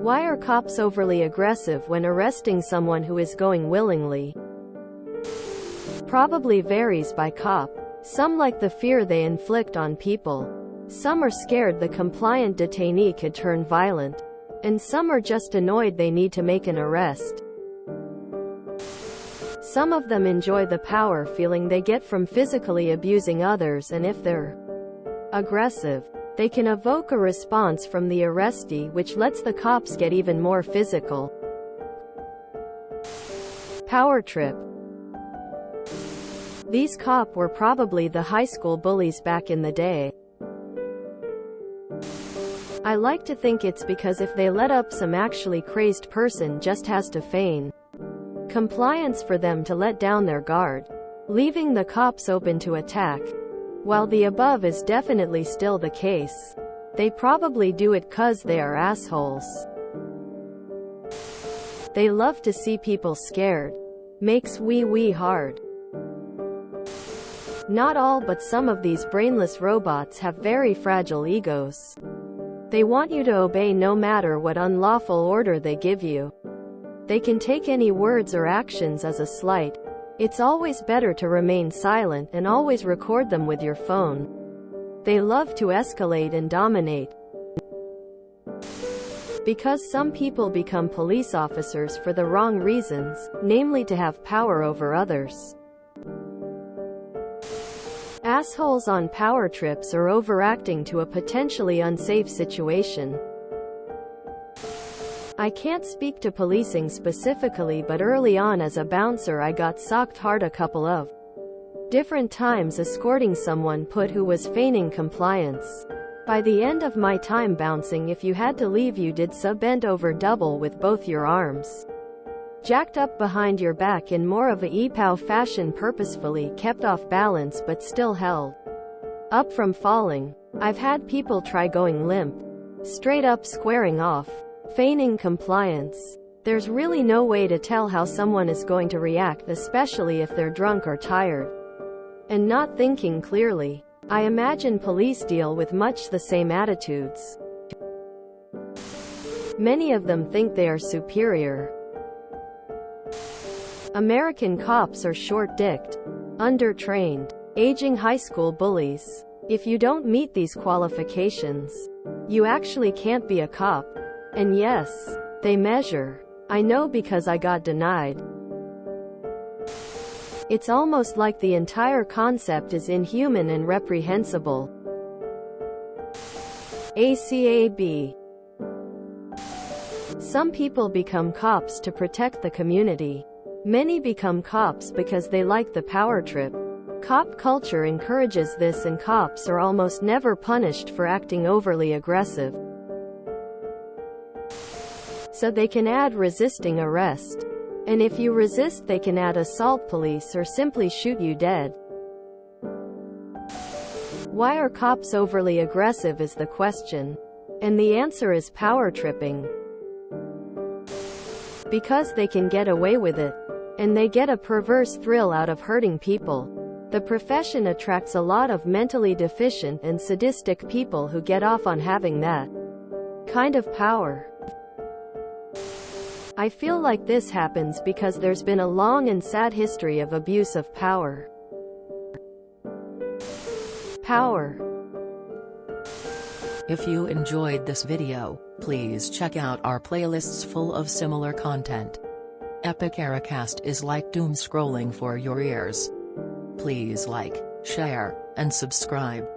Why are cops overly aggressive when arresting someone who is going willingly? Probably varies by cop. Some like the fear they inflict on people. Some are scared the compliant detainee could turn violent. And some are just annoyed they need to make an arrest. Some of them enjoy the power feeling they get from physically abusing others, and if they're aggressive, they can evoke a response from the arrestee which lets the cops get even more physical. Power trip. These cops were probably the high school bullies back in the day. I like to think it's because if they let up, some actually crazed person just has to feign compliance for them to let down their guard, leaving the cops open to attack. While the above is definitely still the case, they probably do it 'cause they are assholes. They love to see people scared. Makes wee hard. Not all, but some of these brainless robots have very fragile egos. They want you to obey no matter what unlawful order they give you. They can take any words or actions as a slight. It's always better to remain silent and always record them with your phone. They love to escalate and dominate. Because some people become police officers for the wrong reasons, namely to have power over others. Assholes on power trips are overacting to a potentially unsafe situation. I can't speak to policing specifically, but early on as a bouncer I got socked hard a couple of different times escorting someone who was feigning compliance. By the end of my time bouncing, if you had to leave, you did so bent over double with both your arms jacked up behind your back in more of a EPOW fashion, purposefully kept off balance but still held up from falling. I've had people try going limp, straight up squaring off, feigning compliance. There's really no way to tell how someone is going to react, especially if they're drunk or tired and not thinking clearly. I imagine police deal with much the same attitudes. Many of them think they are superior. American cops are short-dicked, undertrained, aging high school bullies. If you don't meet these qualifications, you actually can't be a cop. And yes, they measure. I know because I got denied. It's almost like the entire concept is inhuman and reprehensible. ACAB. Some people become cops to protect the community. Many become cops because they like the power trip. Cop culture encourages this, and cops are almost never punished for acting overly aggressive. So they can add resisting arrest. And if you resist, they can add assault police or simply shoot you dead. Why are cops overly aggressive is the question. And the answer is power tripping. Because they can get away with it. And they get a perverse thrill out of hurting people. The profession attracts a lot of mentally deficient and sadistic people who get off on having that kind of power. I feel like this happens because there's been a long and sad history of abuse of power. If you enjoyed this video, please check out our playlists full of similar content. Epic Ericast is like doom scrolling for your ears. Please like, share, and subscribe.